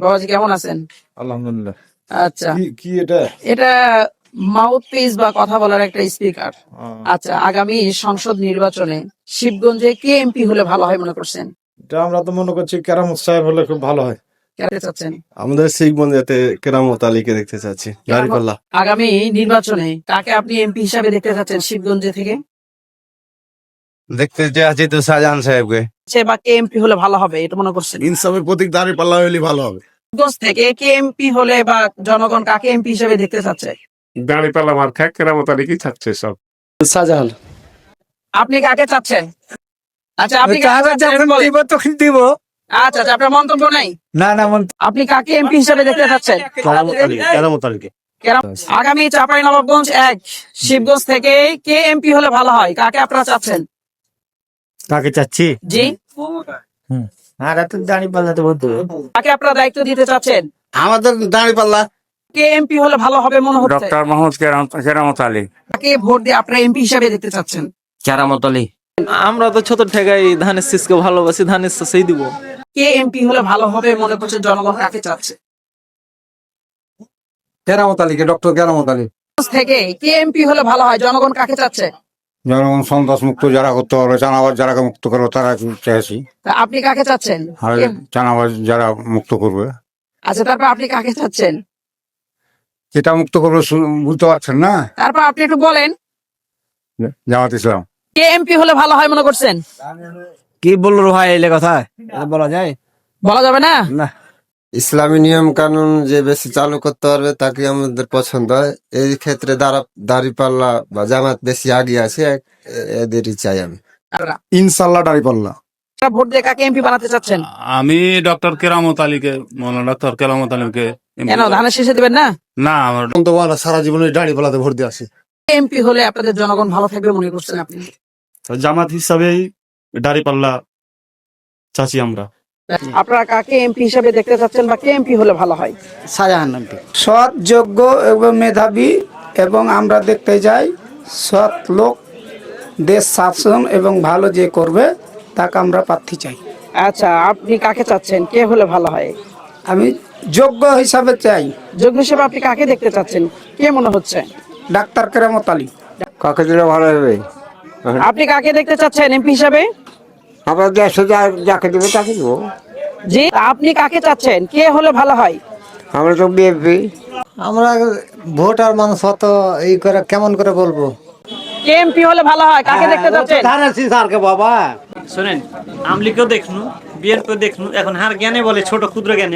বাবাজি কেমন আছেন? আলহামদুলিল্লাহ। আচ্ছা, কি কি এটা? এটা মাউথ পিস বা কথা বলার একটা স্পিকার। আহ, আচ্ছা, আগামী সংসদ নির্বাচনে শিবগঞ্জে কে এমপি হলে ভালো হয় মনে করছেন? এটা আমরা তো মনে করছি কেরামত সাহেব হলে খুব ভালো হয়। কেন চাচ্ছেন? আমাদের শিখবন্দিতে কেরামত আলীকে দেখতে চাচ্ছি, দাঁড়িপাল্লা। আগামী নির্বাচনে কাকে আপনি এমপি হিসাবে দেখতে চাচ্ছেন শিবগঞ্জে থেকে? দেখতে চাচ্ছি তো শাহজাহান সাহেবকে। সে বা কে এমপি হলে ভালো হবে এটা মনে করছেন? ইনসাফের প্রতীক দাঁড়িপাল্লা হলে ভালো হবে। শিবগঞ্জ থেকে কে এমপি হলে বা জনগণ কাকে এমপি হিসাবে দেখতে চাচ্ছে? দাঁড়িপাল্লা মার্কা কেরামত আলী কি চাচ্ছে সব। শাহজাহান। আপনি কাকে চাচ্ছেন? আচ্ছা, আপনি কাকে চাচ্ছেন বলেন। দিব আচ্ছা, আপনার মন্তব্য নাই? না না আপনি কাকে এমপি হিসাবে দেখতে চাচ্ছেন? কেরামত আলীকে। আগামী চাঁপাইনবাবগঞ্জ 1 শিবগঞ্জ থেকে কে এমপি হলে ভালো হয় কাকে আপনারা চাচ্ছেন? কাকে চাচ্ছি? জি, আর এত দাঁড়িপাল্লা তো বলতে কাকে আপনারা দায়িত্ব দিতে চাচ্ছেন? আমাদের দাঁড়িপাল্লা। কে এমপি হলে ভালো হবে মনে হচ্ছে? ডক্টর মোহাম্মদ কেরামত আলী। কাকে ভোট দিয়ে আপনারা এমপি হিসাবে দেখতে চাচ্ছেন? কেরামত আলী। আমরা তো ছোট থেকেই ধানের শীষকে ভালোবাসি, ধানের শীষই দিব। কে এমপি হলে ভালো হবে মনে করছে জনগণ কাকে চাচ্ছে? কেরামত আলীকে, ডক্টর কেরামত আলী। শিবগঞ্জ থেকে কে এমপি হলে ভালো হয় জনগণ কাকে চাচ্ছে? জনগণ সন্ত্রাস মুক্ত যারা করতে পারবে, চাঁদাবাজ যারা মুক্ত করবে তারা চাইছি। তা আপনি কাকে চাচ্ছেন? আর চাঁদাবাজ যারা মুক্ত করবে, আচ্ছা, তারপর আপনি কাকে চাচ্ছেন? যেটা মুক্ত করবে বুঝতে পারছেন না? তারপর আপনি একটু বলেন জামাত ইসলাম। কে এমপি হলে ভালো হয় মনে করছেন? কি বললো ভাই এলে কথা বলা যায়? বলা যাবে না। না, ইসলামী নিয়ম কানুন যে বেশি চালু করতে পারবে তাকে আমাদের পছন্দ হয়। এই ক্ষেত্রে দাঁড়িপাল্লা বা জামাত বেশি আগে আছে, এদেরই চাই আমি। ইনশাল্লাহ দাঁড়িপাল্লা। আপনারা ভোট দিয়ে কাকে এমপি বানাতে চাচ্ছেন? আমি ডক্টর কেরামত আলীকে, মৌলানা ডক্টর কেরামত আলীকে। কেন ধানের শীষে দিবেন না? না, আমার সারা জীবনে দাঁড়িপাল্লাতে ভোট দিয়ে আসি। এমপি হলে আপনাদের জনগণ ভালো থাকবে মনে করছেন আপনি? জামাত হিসাবেই দাঁড়িপাল্লা চাচ্ছি আমরা। আপনারা কাকে এমপি হিসাবে দেখতে চাচ্ছেন বা কে এমপি হলে ভালো হয়? শাহজাহান এমপি। সৎ, যোগ্য এবং মেধাবী, এবং আমরা দেখতে যাই সৎ লোক দেশ শাসন এবং ভালো যে করবে তাকে আমরা প্রার্থী চাই। আচ্ছা, আপনি কাকে চাচ্ছেন, কে হলে ভালো হয়? আমি যোগ্য হিসাবে চাই যোগ্য হিসেবে আপনি কাকে দেখতে চাচ্ছেন, কে মনে হচ্ছে? ডাক্তার কেরামত আলী। কাকে দিলে ভালো হবে? আপনি কাকে দেখতে চাচ্ছেন এমপি হিসাবে? আমরা দেশে যাকে দেবো তাকে দেবো। জি, আপনি কাকে চাচ্ছেন, কে হলে ভালো হয়? আমরা তো বিএনপি। আমরা ভোট আর মানুষ অত এই করে কেমন করে বলবো? কে এমপি হলে ভালো হয় কাকে দেখতে চাচ্ছেন? ধানের শীষ আর কে বাবা। শোনেন, আমলিকেও দেখনু, বিএনপিও দেখনু, এখন হার জ্ঞানে বলে ছোট ক্ষুদ্র জ্ঞানে।